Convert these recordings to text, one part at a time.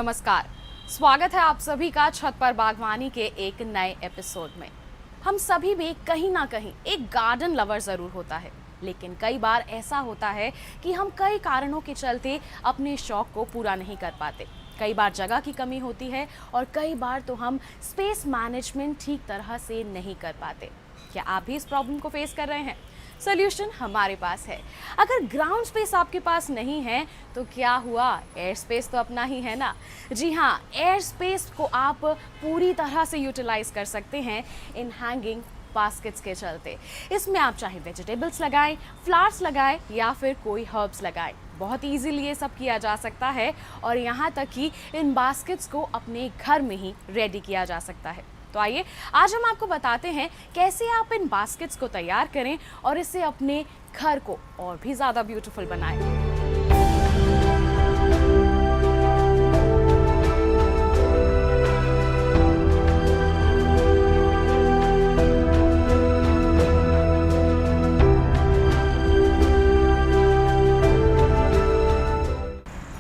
नमस्कार, स्वागत है आप सभी का छत पर बागवानी के एक नए एपिसोड में। हम सभी भी कहीं ना कहीं एक गार्डन लवर ज़रूर होता है, लेकिन कई बार ऐसा होता है कि हम कई कारणों के चलते अपने शौक को पूरा नहीं कर पाते। कई बार जगह की कमी होती है और कई बार तो हम स्पेस मैनेजमेंट ठीक तरह से नहीं कर पाते। क्या आप भी इस प्रॉब्लम को फेस कर रहे हैं? सोल्यूशन हमारे पास है। अगर ग्राउंड स्पेस आपके पास नहीं है तो क्या हुआ, एयर स्पेस तो अपना ही है ना। जी हाँ, एयर स्पेस को आप पूरी तरह से यूटिलाइज कर सकते हैं इन हैंगिंग बास्केट्स के चलते। इसमें आप चाहे वेजिटेबल्स लगाएं, फ्लावर्स लगाएं या फिर कोई हर्ब्स लगाएं, बहुत इजीली ये सब किया जा सकता है और यहाँ तक कि इन बास्केट्स को अपने घर में ही रेडी किया जा सकता है। तो आइए आज हम आपको बताते हैं कैसे आप इन बास्केट्स को तैयार करें और इससे अपने घर को और भी ज़्यादा ब्यूटीफुल बनाएं।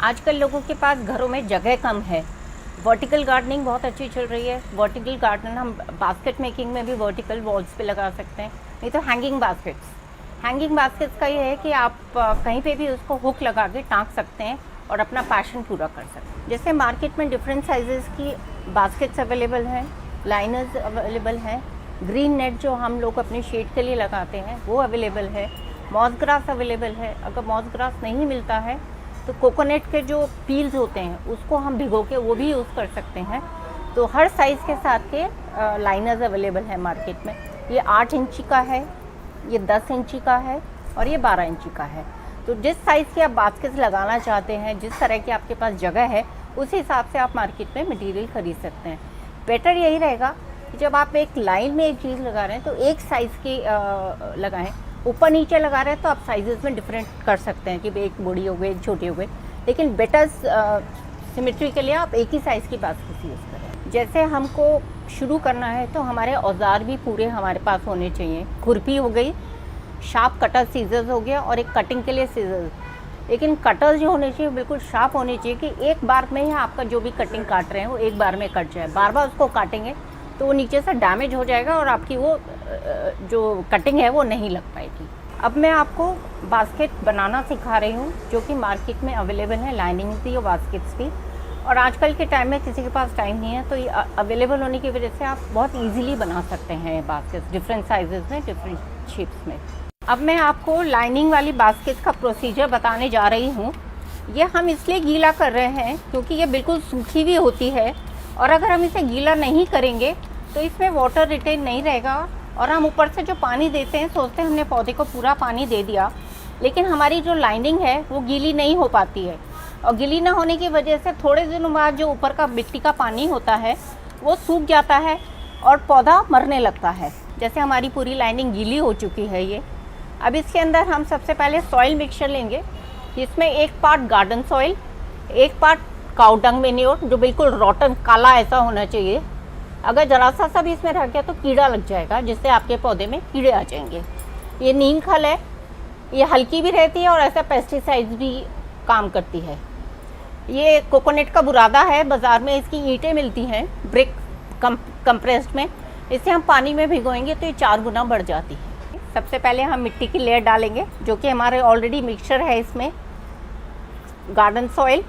आजकल लोगों के पास घरों में जगह कम है। वर्टिकल गार्डनिंग बहुत अच्छी चल रही है। वर्टिकल गार्डन हम बास्केट मेकिंग में भी वर्टिकल वॉल्स पे लगा सकते हैं, नहीं तो हैंगिंग बास्केट्स का ये है कि आप कहीं पे भी उसको हुक लगा के टांग सकते हैं और अपना पैशन पूरा कर सकते हैं। जैसे मार्केट में डिफरेंट साइजेस की बास्केट्स अवेलेबल हैं, लाइनर्स अवेलेबल हैं, ग्रीन नेट जो हम लोग अपने शेड के लिए लगाते हैं वो अवेलेबल है, मॉस ग्रास अवेलेबल है। अगर मॉस ग्रास नहीं मिलता है तो कोकोनट के जो पील्स होते हैं उसको हम भिगो के वो भी यूज़ कर सकते हैं। तो हर साइज़ के साथ के लाइनर्स अवेलेबल है मार्केट में। ये 8 इंची का है, ये 10 इंची का है और ये 12 इंची का है। तो जिस साइज़ की आप बास्केट्स लगाना चाहते हैं, जिस तरह की आपके पास जगह है, उस हिसाब से आप मार्केट में मटेरियल ख़रीद सकते हैं। बेटर यही रहेगा कि जब आप एक लाइन में एक चीज़ लगा रहे हैं तो एक साइज़ की लगाएं। ऊपर नीचे लगा रहे हैं तो आप साइजेस में डिफरेंट कर सकते हैं कि एक बड़ी हो गई, एक छोटी हो गई, लेकिन बेटर सिमेट्री के लिए आप एक ही साइज़ की बास्केट यूज़ करें। जैसे हमको शुरू करना है तो हमारे औजार भी पूरे हमारे पास होने चाहिए। खुरपी हो गई, शार्प कटर सीजर्स हो गया और एक कटिंग के लिए सीजर्स। लेकिन कटर्स जो होने चाहिए बिल्कुल शार्प होने चाहिए कि एक बार में ही आपका जो भी कटिंग काट रहे हैं वो एक बार में कट जाए। बार बार उसको काटेंगे तो वो नीचे से डैमेज हो जाएगा और आपकी वो जो कटिंग है वो नहीं लग पाएगी। अब मैं आपको बास्केट बनाना सिखा रही हूँ जो कि मार्केट में अवेलेबल है, लाइनिंग भी और बास्केट्स भी। और आजकल के टाइम में किसी के पास टाइम नहीं है तो ये अवेलेबल होने की वजह से आप बहुत इजीली बना सकते हैं बास्केट्स, डिफरेंट साइजेस में, डिफरेंट शेप्स में। अब मैं आपको लाइनिंग वाली बास्केट का प्रोसीजर बताने जा रही हूँ। ये हम इसलिए गीला कर रहे हैं क्योंकि ये बिल्कुल सूखी हुई होती है और अगर हम इसे गीला नहीं करेंगे तो इसमें वाटर रिटेन नहीं रहेगा और हम ऊपर से जो पानी देते हैं सोचते हैं हमने पौधे को पूरा पानी दे दिया, लेकिन हमारी जो लाइनिंग है वो गीली नहीं हो पाती है और गीली ना होने की वजह से थोड़े दिनों बाद जो ऊपर का मिट्टी का पानी होता है वो सूख जाता है और पौधा मरने लगता है। जैसे हमारी पूरी लाइनिंग गीली हो चुकी है ये। अब इसके अंदर हम सबसे पहले सॉइल मिक्सचर लेंगे, जिसमें 1 पार्ट गार्डन सॉइल, 1 पार्ट काऊ डंग मैन्योर जो बिल्कुल रॉटन काला ऐसा होना चाहिए। अगर जरा सा भी इसमें रह गया तो कीड़ा लग जाएगा, जिससे आपके पौधे में कीड़े आ जाएंगे। ये नीम खल है, ये हल्की भी रहती है और ऐसा पेस्टिसाइड्स भी काम करती है। ये कोकोनट का बुरादा है, बाज़ार में इसकी ईंटें मिलती हैं ब्रिक कंप्रेस्ड में। इसे हम पानी में भिगोएंगे तो ये 4 गुना बढ़ जाती है। सबसे पहले हम मिट्टी की लेयर डालेंगे जो कि हमारे ऑलरेडी मिक्सचर है। इसमें गार्डन सॉइल,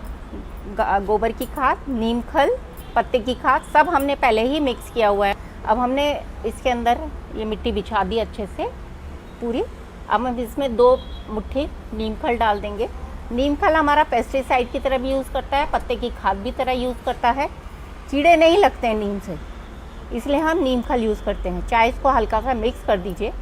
गोबर की खाद, नीम खल, पत्ते की खाद सब हमने पहले ही मिक्स किया हुआ है। अब हमने इसके अंदर ये मिट्टी बिछा दी अच्छे से पूरी। अब हम इसमें 2 मुट्ठी नीम खल डाल देंगे। नीम खल हमारा पेस्टिसाइड की तरह भी यूज़ करता है, पत्ते की खाद भी तरह यूज़ करता है। कीड़े नहीं लगते हैं नीम से, इसलिए हम नीम खल यूज़ करते हैं। चाहे इसको हल्का सा मिक्स कर दीजिए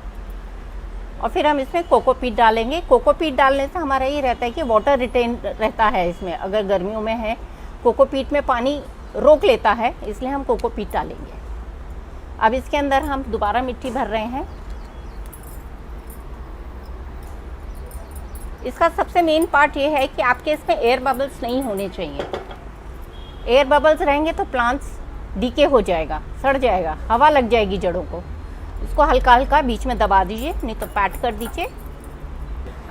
और फिर हम इसमें कोकोपीट डालेंगे। कोकोपीट डालने से हमारा ये रहता है कि वाटर रिटेन रहता है इसमें। अगर गर्मियों में है कोकोपीट में पानी रोक लेता है, इसलिए हम कोकोपीट डालेंगे। अब इसके अंदर हम दोबारा मिट्टी भर रहे हैं। इसका सबसे मेन पार्ट ये है कि आपके इसमें एयर बबल्स नहीं होने चाहिए। एयर बबल्स रहेंगे तो प्लांट्स डीके हो जाएगा, सड़ जाएगा, हवा लग जाएगी जड़ों को। इसको हल्का हल्का बीच में दबा दीजिए, नहीं तो पैट कर दीजिए।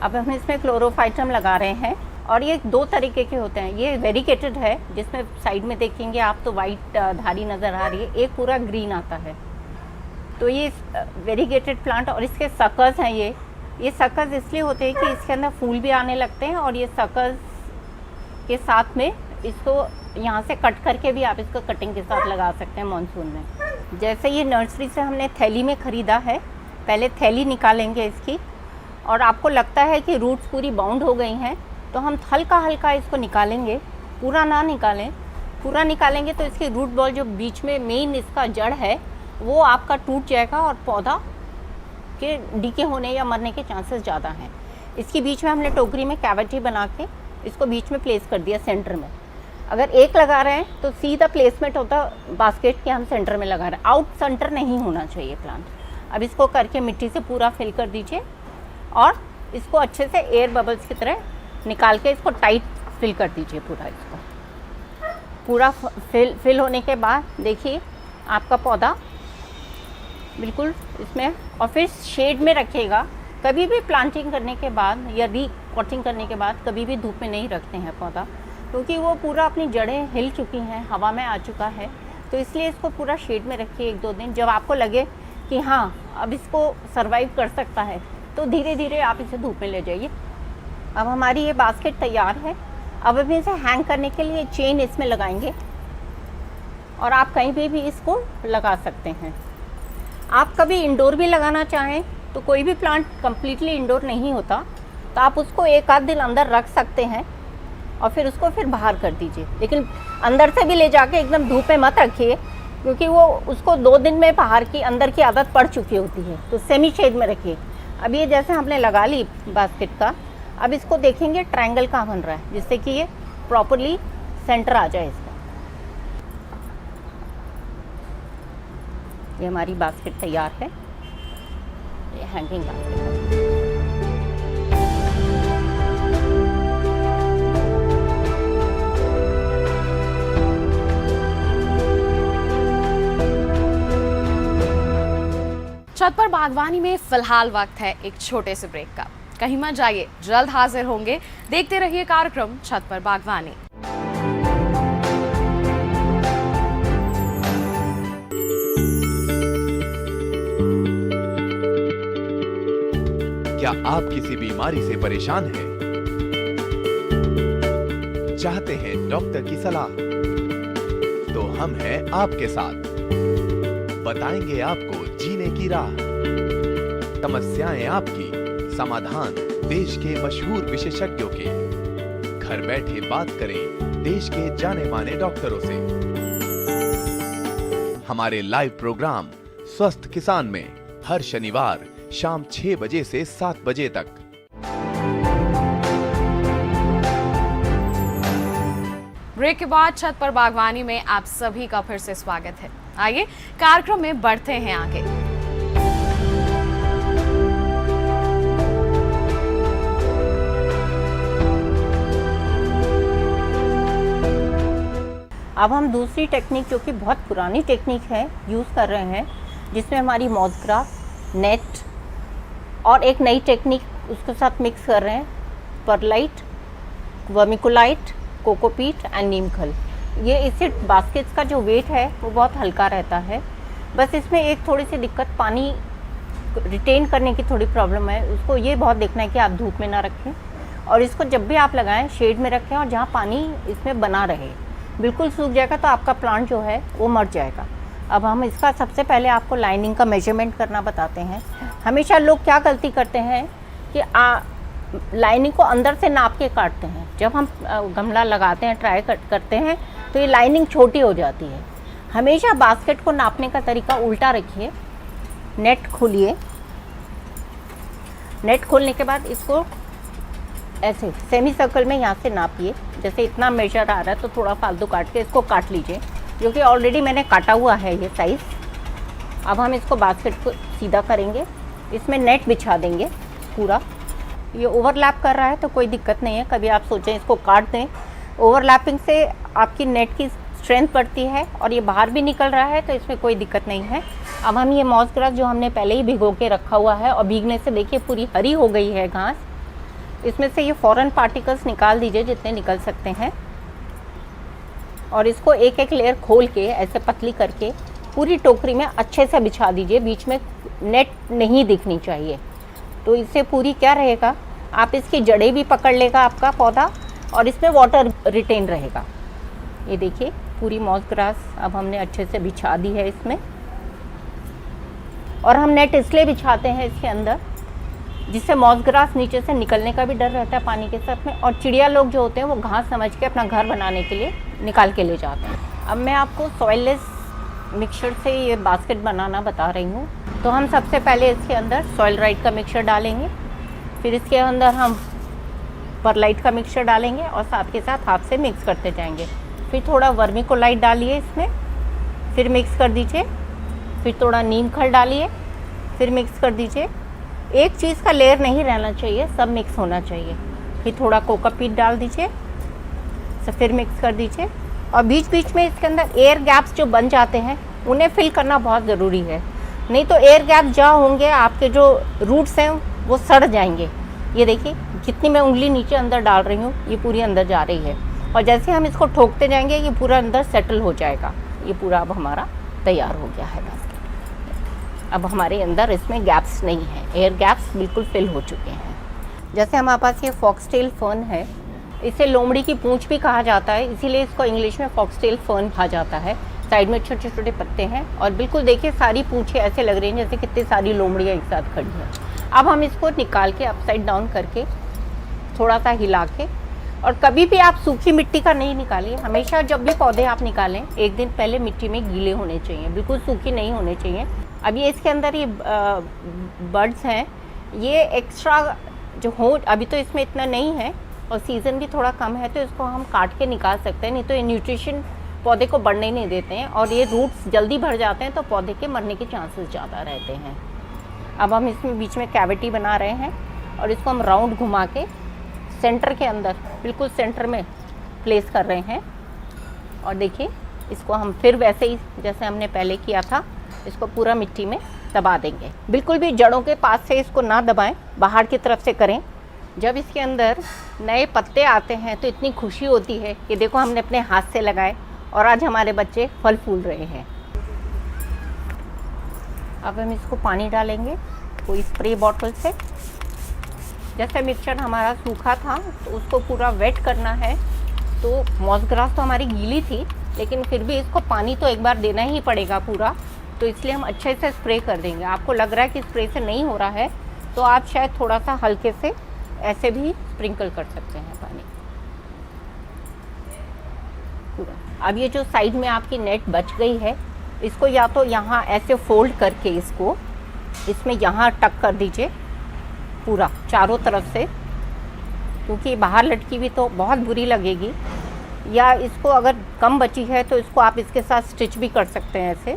अब हम इसमें क्लोरोफाइटम लगा रहे हैं और ये 2 तरीके के होते हैं। ये वेरिगेटेड है, जिसमें साइड में देखेंगे आप तो वाइट धारी नज़र आ रही है, एक पूरा ग्रीन आता है। तो ये वेरिगेटेड प्लांट और इसके सकर्स हैं। ये सकर्स इसलिए होते हैं कि इसके अंदर फूल भी आने लगते हैं, और ये सकर्स के साथ में इसको यहाँ से कट करके भी आप इसको कटिंग के साथ लगा सकते हैं मानसून में। जैसे ये नर्सरी से हमने थैली में ख़रीदा है, पहले थैली निकालेंगे इसकी, और आपको लगता है कि रूट्स पूरी बाउंड हो गई हैं तो हम हल्का हल्का इसको निकालेंगे, पूरा ना निकालें। पूरा निकालेंगे तो इसकी रूट बॉल जो बीच में मेन इसका जड़ है वो आपका टूट जाएगा और पौधा के डीके होने या मरने के चांसेस ज़्यादा हैं। इसके बीच में हमने टोकरी में कैविटी बना के इसको बीच में प्लेस कर दिया सेंटर में। अगर एक लगा रहे हैं तो सीधा प्लेसमेंट होता बास्केट के हम सेंटर में लगा रहे हैं, आउट सेंटर नहीं होना चाहिए प्लांट। अब इसको करके मिट्टी से पूरा फिल कर दीजिए और इसको अच्छे से एयर बबल्स की तरह निकाल के इसको टाइट फिल कर दीजिए। पूरा फिल होने के बाद देखिए आपका पौधा बिल्कुल इसमें, और फिर शेड में रखिएगा। कभी भी प्लांटिंग करने के बाद या रीपॉटिंग करने के बाद कभी भी धूप में नहीं रखते हैं पौधा, क्योंकि वो पूरा अपनी जड़ें हिल चुकी हैं, हवा में आ चुका है। तो इसलिए इसको पूरा शेड में रखिए 1-2 दिन। जब आपको लगे कि हाँ अब इसको सरवाइव कर सकता है तो धीरे धीरे आप इसे धूप में ले जाइए। अब हमारी ये बास्केट तैयार है। अब हम इसे हैंग करने के लिए चेन इसमें लगाएंगे और आप कहीं पे भी इसको लगा सकते हैं। आप कभी इंडोर भी लगाना चाहें तो कोई भी प्लांट कम्प्लीटली इंडोर नहीं होता, तो आप उसको 1-8 दिन अंदर रख सकते हैं और फिर उसको बाहर कर दीजिए। लेकिन अंदर से भी ले जाके एकदम धूप में मत रखिए, क्योंकि वो उसको 2 दिन में बाहर की अंदर की आदत पड़ चुकी होती है। तो सेमी शेड में रखिए। अब ये जैसे हमने लगा ली बास्केट का, अब इसको देखेंगे ट्रायंगल कहाँ बन रहा है, जिससे कि ये प्रॉपरली सेंटर आ जाए इसका। ये हमारी बास्केट तैयार है, ये हैंगिंग बास्केट है। छत पर बागवानी में फिलहाल वक्त है एक छोटे से ब्रेक का। कहीं मत जाइए, जल्द हाजिर होंगे। देखते रहिए कार्यक्रम छत पर बागवानी। क्या आप किसी बीमारी से परेशान हैं? चाहते हैं डॉक्टर की सलाह? तो हम हैं आपके साथ। बताएंगे आपको जीने की राह। समस्याएं आपकी, समाधान देश के मशहूर विशेषज्ञों के। घर बैठे बात करें देश के जाने माने डॉक्टरों से। हमारे लाइव प्रोग्राम स्वस्थ किसान में हर शनिवार शाम 6 बजे से 7 बजे तक। ब्रेक के बाद छत पर बागवानी में आप सभी का फिर से स्वागत है। आइए कार्यक्रम में बढ़ते हैं आगे। अब हम दूसरी टेक्निक, जो कि बहुत पुरानी टेक्निक है, यूज़ कर रहे हैं, जिसमें हमारी मॉसग्रास, नेट और एक नई टेक्निक उसके साथ मिक्स कर रहे हैं, परलाइट, वर्मिकुलाइट, कोकोपीट एंड नीम खल। ये इससे बास्केट्स का जो वेट है वो बहुत हल्का रहता है। बस इसमें एक थोड़ी सी दिक्कत, पानी रिटेन करने की थोड़ी प्रॉब्लम है। उसको ये बहुत देखना है कि आप धूप में ना रखें, और इसको जब भी आप लगाएं शेड में रखें, और जहाँ पानी इसमें बना रहे। बिल्कुल सूख जाएगा तो आपका प्लांट जो है वो मर जाएगा। अब हम इसका सबसे पहले आपको लाइनिंग का मेजरमेंट करना बताते हैं। हमेशा लोग क्या गलती करते हैं कि लाइनिंग को अंदर से नाप के काटते हैं। जब हम गमला लगाते हैं, ट्राई करते हैं, तो ये लाइनिंग छोटी हो जाती है। हमेशा बास्केट को नापने का तरीका उल्टा रखिए। नेट खोलिए, नेट खोलने के बाद इसको ऐसे सेमी सर्कल में यहाँ से नापिए। जैसे इतना मेजर आ रहा है तो थोड़ा फालतू काट के इसको काट लीजिए, जो कि ऑलरेडी मैंने काटा हुआ है ये साइज़। अब हम इसको बास्केट को सीधा करेंगे, इसमें नेट बिछा देंगे पूरा। ये ओवरलैप कर रहा है तो कोई दिक्कत नहीं है, कभी आप सोचें इसको काट दें। ओवरलैपिंग से आपकी नेट की स्ट्रेंथ बढ़ती है और ये बाहर भी निकल रहा है, तो इसमें कोई दिक्कत नहीं है। अब हम ये मॉस ग्रास जो हमने पहले ही भिगो के रखा हुआ है, और भीगने से देखिए पूरी हरी हो गई है घास, इसमें से ये फॉरेन पार्टिकल्स निकाल दीजिए जितने निकल सकते हैं, और इसको एक एक लेयर खोल के ऐसे पतली करके पूरी टोकरी में अच्छे से बिछा दीजिए। बीच में नेट नहीं दिखनी चाहिए। तो इससे पूरी क्या रहेगा, आप इसकी जड़ें भी पकड़ लेगा आपका पौधा, और इसमें वाटर रिटेन रहेगा। ये देखिए पूरी मॉस ग्रास अब हमने अच्छे से बिछा दी है इसमें। और हम नेट इसलिए बिछाते हैं इसके अंदर जिससे मॉस ग्रास नीचे से निकलने का भी डर रहता है पानी के साथ में, और चिड़िया लोग जो होते हैं वो घास समझ के अपना घर बनाने के लिए निकाल के ले जाते हैं। अब मैं आपको सॉइललेस मिक्सचर से ये बास्केट बनाना बता रही हूँ। तो हम सबसे पहले इसके अंदर सॉइल राइट का मिक्सचर डालेंगे, फिर इसके अंदर हम परलाइट का मिक्सचर डालेंगे और साथ के साथ हाथ से मिक्स करते जाएंगे। फिर थोड़ा वर्मिकोलाइट डालिए इसमें, फिर मिक्स कर दीजिए। फिर थोड़ा नीम खल डालिए, फिर मिक्स कर दीजिए। एक चीज़ का लेयर नहीं रहना चाहिए, सब मिक्स होना चाहिए। फिर थोड़ा कोकोपीट डाल दीजिए, फिर मिक्स कर दीजिए। और बीच बीच में इसके अंदर एयर गैप्स जो बन जाते हैं उन्हें फिल करना बहुत ज़रूरी है, नहीं तो एयर गैप जहाँ होंगे आपके जो रूट्स हैं वो सड़ जाएंगे। ये देखिए जितनी मैं उंगली नीचे अंदर डाल रही हूँ ये पूरी अंदर जा रही है, और जैसे हम इसको ठोकते जाएंगे ये पूरा अंदर सेटल हो जाएगा। ये पूरा अब हमारा तैयार हो गया है बास्केट। अब हमारे अंदर इसमें गैप्स नहीं है, एयर गैप्स बिल्कुल फिल हो चुके हैं। जैसे हमारे पास ये फॉक्सटेल फर्न है, इसे लोमड़ी की पूंछ भी कहा जाता है, इसीलिए इसको इंग्लिश में फॉक्सटेल फर्न कहा जाता है। साइड में छोटे छोटे पत्ते हैं और बिल्कुल देखिए सारी पूंछें ऐसे लग रही हैं जैसे कितनी सारी लोमड़ियाँ एक साथ खड़ी हैं। अब हम इसको निकाल के अपसाइड डाउन करके थोड़ा सा हिला के, और कभी भी आप सूखी मिट्टी का नहीं निकालिए। हमेशा जब भी पौधे आप निकालें एक दिन पहले मिट्टी में गीले होने चाहिए, बिल्कुल सूखी नहीं होने चाहिए। अब ये इसके अंदर ये बर्ड्स हैं, ये एक्स्ट्रा जो हो, अभी तो इसमें इतना नहीं है और सीज़न भी थोड़ा कम है, तो इसको हम काट के निकाल सकते हैं, नहीं तो ये न्यूट्रिशन पौधे को बढ़ने ही नहीं देते हैं और ये रूट्स जल्दी भर जाते हैं, तो पौधे के मरने के चांसेस ज़्यादा रहते हैं। अब हम इसमें बीच में कैविटी बना रहे हैं और इसको हम राउंड घुमा के सेंटर के अंदर बिल्कुल सेंटर में प्लेस कर रहे हैं। और देखिए इसको हम फिर वैसे ही जैसे हमने पहले किया था, इसको पूरा मिट्टी में दबा देंगे। बिल्कुल भी जड़ों के पास से इसको ना दबाएं, बाहर की तरफ से करें। जब इसके अंदर नए पत्ते आते हैं तो इतनी खुशी होती है कि देखो हमने अपने हाथ से लगाए और आज हमारे बच्चे फल फूल रहे हैं। अब हम इसको पानी डालेंगे कोई स्प्रे बॉटल से। जैसे मिक्सचर हमारा सूखा था तो उसको पूरा वेट करना है। तो मॉस ग्रास तो हमारी गीली थी, लेकिन फिर भी इसको पानी तो एक बार देना ही पड़ेगा पूरा, तो इसलिए हम अच्छे से स्प्रे कर देंगे। आपको लग रहा है कि स्प्रे से नहीं हो रहा है तो आप शायद थोड़ा सा हल्के से ऐसे भी स्प्रिंकल कर सकते हैं पानी पूरा। अब ये जो साइड में आपकी नेट बच गई है, इसको या तो यहाँ ऐसे फोल्ड करके इसको इसमें यहाँ टक कर दीजिए पूरा चारों तरफ से, क्योंकि बाहर लटकी भी तो बहुत बुरी लगेगी। या इसको अगर कम बची है तो इसको आप इसके साथ स्टिच भी कर सकते हैं ऐसे,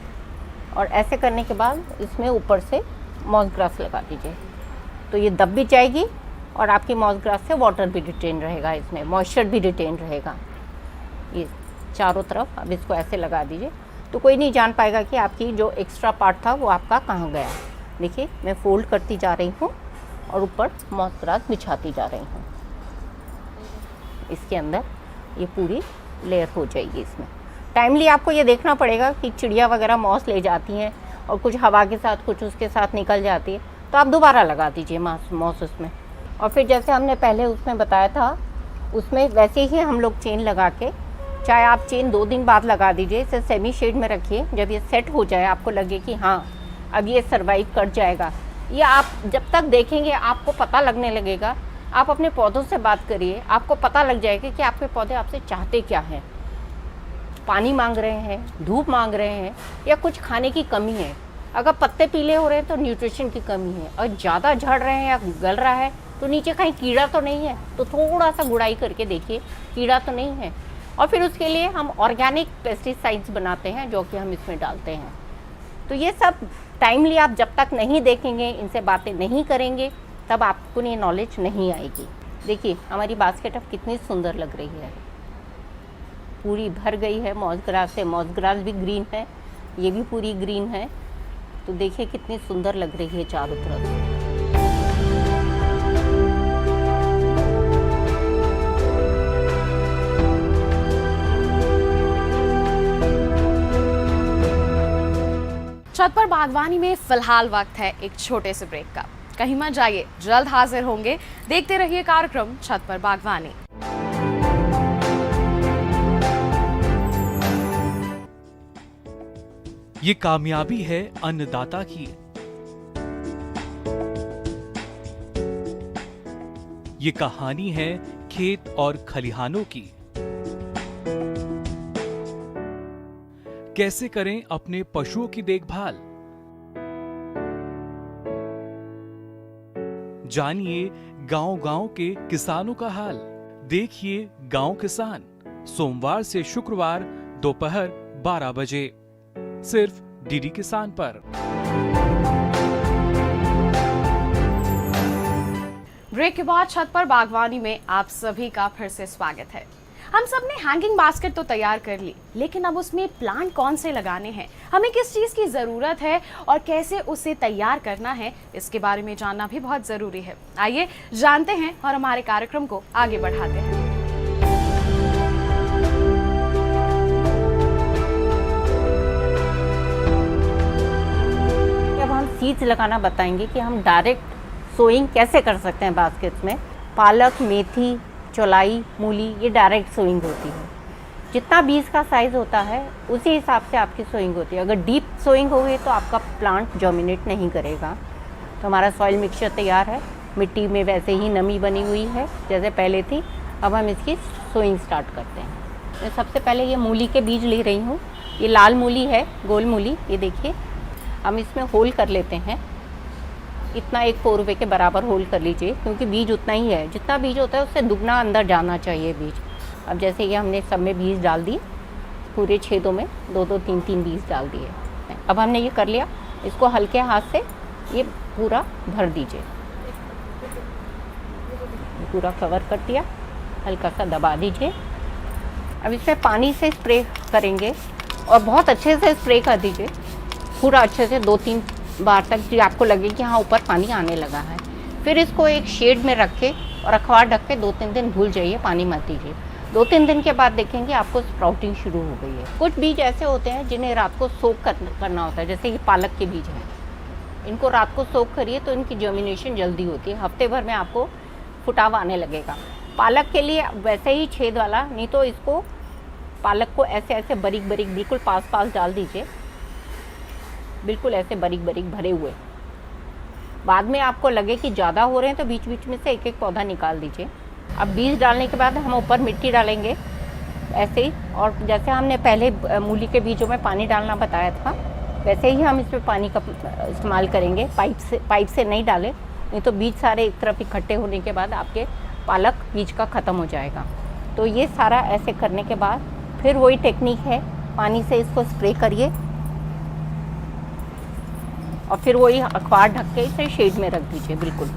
और ऐसे करने के बाद इसमें ऊपर से मॉस ग्रास लगा दीजिए, तो ये दब भी जाएगी और आपकी मॉस ग्रास से वाटर भी रिटेन रहेगा, इसमें मॉइस्चर भी रिटेन रहेगा। ये चारों तरफ अब इसको ऐसे लगा दीजिए, तो कोई नहीं जान पाएगा कि आपकी जो एक्स्ट्रा पार्ट था वो आपका कहाँ गया। देखिए मैं फोल्ड करती जा रही हूँ और ऊपर मॉस ग्रास बिछाती जा रही हूँ। इसके अंदर ये पूरी लेयर हो जाएगी। इसमें टाइमली आपको ये देखना पड़ेगा कि चिड़िया वगैरह मॉस ले जाती हैं और कुछ हवा के साथ कुछ उसके साथ निकल जाती है, तो आप दोबारा लगा दीजिए मॉस उसमें। और फिर जैसे हमने पहले उसमें बताया था, उसमें वैसे ही हम लोग चेन लगा के, चाहे आप चेन 2 दिन बाद लगा दीजिए, इसे सेमी शेड में रखिए। जब ये सेट हो जाए, आपको लगे कि हाँ अब ये सर्वाइव कर जाएगा, या आप जब तक देखेंगे आपको पता लगने लगेगा। आप अपने पौधों से बात करिए, आपको पता लग जाएगा कि आपके पौधे आपसे चाहते क्या हैं। पानी मांग रहे हैं, धूप मांग रहे हैं, या कुछ खाने की कमी है। अगर पत्ते पीले हो रहे हैं तो न्यूट्रिशन की कमी है, और ज़्यादा झड़ रहे हैं या गल रहा है तो नीचे कहीं कीड़ा तो नहीं है, तो थोड़ा सा गुड़ाई करके देखिए कीड़ा तो नहीं है। और फिर उसके लिए हम ऑर्गेनिक पेस्टिसाइड्स बनाते हैं जो कि हम इसमें डालते हैं। तो ये सब टाइमली आप जब तक नहीं देखेंगे, इनसे बातें नहीं करेंगे, तब आपको ये नॉलेज नहीं आएगी। देखिए हमारी बास्केट अब कितनी सुंदर लग रही है, पूरी भर गई है मॉस ग्रास से। मॉस ग्रास भी ग्रीन है, ये भी पूरी ग्रीन है, तो देखिए कितनी सुंदर लग रही है चारों तरफ। छत पर बागवानी में फिलहाल वक्त है एक छोटे से ब्रेक का। कहीं मत जाइए, जल्द हाजिर होंगे। देखते रहिए कार्यक्रम छत पर बागवानी। ये कामयाबी है अन्नदाता की। ये कहानी है खेत और खलिहानों की। कैसे करें अपने पशुओं की देखभाल, जानिए गांव-गांव के किसानों का हाल। देखिए गांव किसान, सोमवार से शुक्रवार दोपहर 12 बजे सिर्फ डीडी किसान पर। ब्रेक के बाद छत पर बागवानी में आप सभी का फिर से स्वागत है। हम सब ने हैंगिंग बास्केट तो तैयार कर ली, लेकिन अब उसमें प्लांट कौन से लगाने हैं, हमें किस चीज़ की ज़रूरत है और कैसे उसे तैयार करना है, इसके बारे में जानना भी बहुत ज़रूरी है। आइए जानते हैं और हमारे कार्यक्रम को आगे बढ़ाते हैं। अब हम सीड्स लगाना बताएंगे कि हम डायरेक्ट सोइंग कैसे कर सकते हैं बास्केट्स में। पालक, मेथी, चौलाई, मूली, ये डायरेक्ट सोइंग होती है। जितना बीज का साइज़ होता है उसी हिसाब से आपकी सोइंग होती है। अगर डीप सोइंग होगी तो आपका प्लांट जर्मिनेट नहीं करेगा। तो हमारा सॉइल मिक्सचर तैयार है। मिट्टी में वैसे ही नमी बनी हुई है जैसे पहले थी। अब हम इसकी सोइंग स्टार्ट करते हैं। मैं सबसे पहले ये मूली के बीज ले रही हूँ। ये लाल मूली है, गोल मूली, ये देखिए। हम इसमें होल कर लेते हैं। इतना 1 4 के बराबर होल कर लीजिए, क्योंकि बीज उतना ही है। जितना बीज होता है उससे दुगना अंदर जाना चाहिए बीज। अब जैसे ये हमने सब में बीज डाल दिए, पूरे छेदों में 2-2, 3-3 बीज डाल दिए। अब हमने ये कर लिया। इसको हल्के हाथ से ये पूरा भर दीजिए। पूरा कवर कर दिया, हल्का सा दबा दीजिए। अब इसमें पानी से स्प्रे करेंगे और बहुत अच्छे से स्प्रे कर दीजिए, पूरा अच्छे से 2-3 बार तक, जो आपको लगे कि हाँ ऊपर पानी आने लगा है। फिर इसको एक शेड में रख के और अखबार ढक के 2-3 दिन भूल जाइए, पानी मत दीजिए। 2-3 दिन के बाद देखेंगे आपको स्प्राउटिंग शुरू हो गई है। कुछ बीज ऐसे होते हैं जिन्हें रात को सोक करना होता है, जैसे ये पालक के बीज हैं। इनको रात को सोक करिए तो इनकी जर्मिनेशन जल्दी होती है। हफ्ते भर में आपको फुटाव आने लगेगा। पालक के लिए वैसे ही छेद वाला, नहीं तो इसको पालक को ऐसे ऐसे बारीक बारीक बिल्कुल पास डाल दीजिए, बिल्कुल ऐसे बारीक बारीक भरे हुए। बाद में आपको लगे कि ज़्यादा हो रहे हैं तो बीच बीच में से एक एक पौधा निकाल दीजिए। अब बीज डालने के बाद हम ऊपर मिट्टी डालेंगे ऐसे ही, और जैसे हमने पहले मूली के बीजों में पानी डालना बताया था, वैसे ही हम इसमें पानी का इस्तेमाल करेंगे। पाइप से नहीं डालें, नहीं तो बीज सारे एक तरफ इकट्ठे होने के बाद आपके पालक बीज का ख़त्म हो जाएगा। तो ये सारा ऐसे करने के बाद फिर वही टेक्निक है, पानी से इसको स्प्रे करिए और फिर वही अखबार ढक के इसे शेड में रख दीजिए, बिल्कुल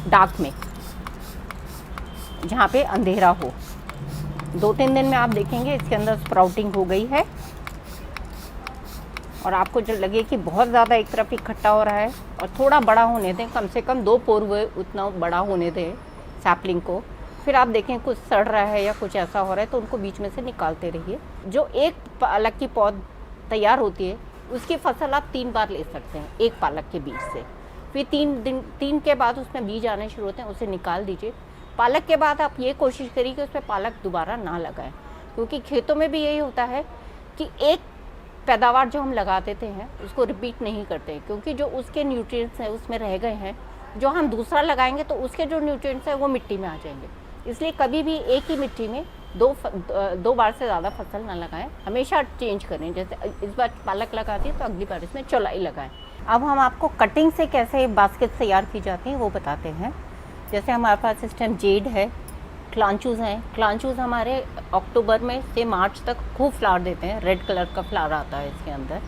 डार्क में, जहाँ पे अंधेरा हो। 2-3 दिन में आप देखेंगे इसके अंदर स्प्राउटिंग हो गई है। और आपको जो लगे कि बहुत ज़्यादा एक तरफ इकट्ठा हो रहा है और थोड़ा बड़ा होने दें, कम से कम 2 पोर हुए उतना बड़ा होने दें सैपलिंग को। फिर आप देखें कुछ सड़ रहा है या कुछ ऐसा हो रहा है तो उनको बीच में से निकालते रहिए। जो एक पालक की पौध तैयार होती है उसकी फसल आप 3 बार ले सकते हैं एक पालक के बीज से। फिर 3 के बाद उसमें बीज आने शुरू होते हैं, उसे निकाल दीजिए। पालक के बाद आप ये कोशिश करिए कि उसमें पालक दोबारा ना लगाएं, क्योंकि खेतों में भी यही होता है कि एक पैदावार जो हम लगा देते हैं उसको रिपीट नहीं करते, क्योंकि जो उसके न्यूट्रिएंट्स हैं उसमें रह गए हैं। जो हम दूसरा लगाएंगे तो उसके जो न्यूट्रिएंट्स हैं वो मिट्टी में आ जाएंगे। इसलिए कभी भी एक ही मिट्टी में दो बार से ज़्यादा फसल ना लगाएं, हमेशा चेंज करें। जैसे इस बार पालक लगा दी तो अगली बार इसमें चौलाई लगाएं। अब हम आपको कटिंग से कैसे बास्केट तैयार की जाती हैं वो बताते हैं। जैसे हमारे पास इस टाइम जेड है, क्लांचूज़ हैं। क्लांचूज़ हमारे अक्टूबर में से मार्च तक खूब फ्लावर देते हैं। रेड कलर का फ्लावर आता है इसके अंदर।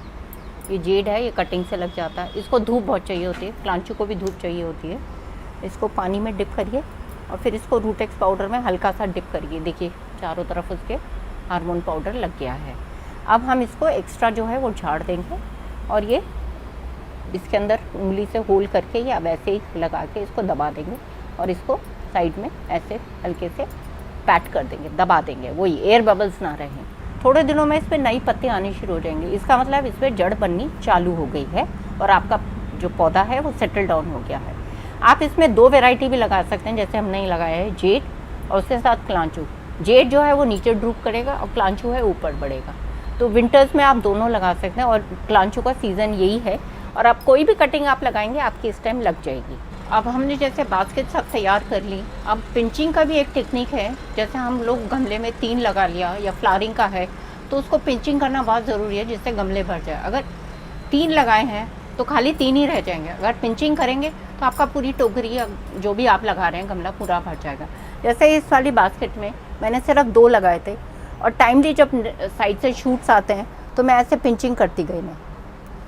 ये जेड है, ये कटिंग से लग जाता है। इसको धूप बहुत चाहिए होती है, क्लांचू को भी धूप चाहिए होती है। इसको पानी में डिप करिए और फिर इसको रूटेक्स पाउडर में हल्का सा डिप करिए। देखिए चारों तरफ उसके हार्मोन पाउडर लग गया है। अब हम इसको एक्स्ट्रा जो है वो झाड़ देंगे और ये इसके अंदर उंगली से होल करके या वैसे ही लगा के इसको दबा देंगे और इसको साइड में ऐसे हल्के से पैट कर देंगे, दबा देंगे, वही एयर बबल्स ना रहें। थोड़े दिनों में इस पर नई पत्ती आनी शुरू हो जाएंगी। इसका मतलब इस पर जड़ बननी चालू हो गई है और आपका जो पौधा है वो सेटल डाउन हो गया है। आप इसमें 2 वैरायटी भी लगा सकते हैं, जैसे हमने ही लगाया है जेड और उसके साथ क्लांचू। जेड जो है वो नीचे ड्रूप करेगा और क्लांचू है ऊपर बढ़ेगा। तो विंटर्स में आप दोनों लगा सकते हैं और क्लांचू का सीज़न यही है। और आप कोई भी कटिंग आप लगाएंगे आपकी इस टाइम लग जाएगी। अब हमने जैसे बास्केट सब तैयार कर ली। अब पिंचिंग का भी एक टेक्निक है। जैसे हम लोग गमले में 3 लगा लिया या फ्लावरिंग का है तो उसको पिंचिंग करना बहुत ज़रूरी है जिससे गमले भर जाए। अगर 3 लगाए हैं तो खाली 3 ही रह जाएंगे। अगर पिंचिंग करेंगे तो आपका पूरी टोकरी या जो भी आप लगा रहे हैं गमला पूरा भर जाएगा। जैसे इस वाली बास्केट में मैंने सिर्फ 2 लगाए थे और टाइमली जब साइड से शूट्स आते हैं तो मैं ऐसे पिंचिंग करती गई मैं।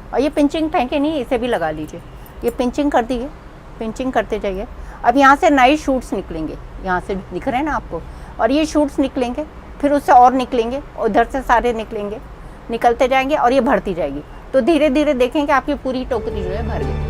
और ये पिंचिंग फेंके नहीं, इसे भी लगा लीजिए। ये पिंचिंग कर दी है, पिंचिंग करते जाइए। अब यहाँ से नए शूट्स निकलेंगे, यहाँ से दिख रहे हैं ना आपको, और ये शूट्स निकलेंगे, फिर उससे और निकलेंगे और उधर से सारे निकलेंगे, निकलते जाएंगे और ये भरती जाएगी। तो धीरे धीरे देखेंगे आपकी पूरी टोकरी जो है भर गई।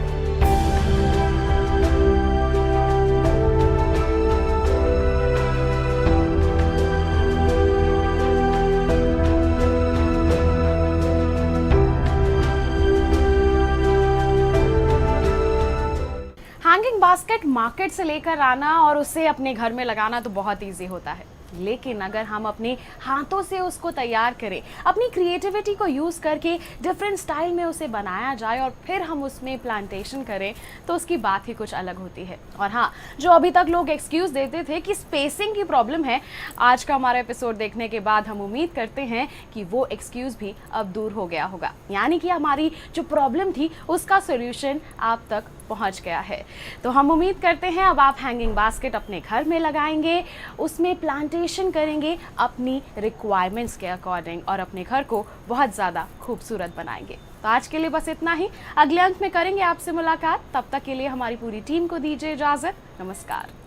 हैंगिंग बास्केट मार्केट से लेकर आना और उसे अपने घर में लगाना तो बहुत इजी होता है, लेकिन अगर हम अपने हाथों से उसको तैयार करें, अपनी क्रिएटिविटी को यूज़ करके डिफरेंट स्टाइल में उसे बनाया जाए और फिर हम उसमें प्लांटेशन करें तो उसकी बात ही कुछ अलग होती है। और हाँ, जो अभी तक लोग एक्सक्यूज़ देते थे कि स्पेसिंग की प्रॉब्लम है, आज का हमारा एपिसोड देखने के बाद हम उम्मीद करते हैं कि वो एक्सक्यूज़ भी अब दूर हो गया होगा। यानी कि हमारी जो प्रॉब्लम थी उसका सोल्यूशन आप तक पहुंच गया है। तो हम उम्मीद करते हैं अब आप हैंगिंग बास्केट अपने घर में लगाएंगे, उसमें प्लांटेशन करेंगे अपनी रिक्वायरमेंट्स के अकॉर्डिंग और अपने घर को बहुत ज़्यादा खूबसूरत बनाएंगे। तो आज के लिए बस इतना ही। अगले अंक में करेंगे आपसे मुलाकात। तब तक के लिए हमारी पूरी टीम को दीजिए इजाज़त। नमस्कार।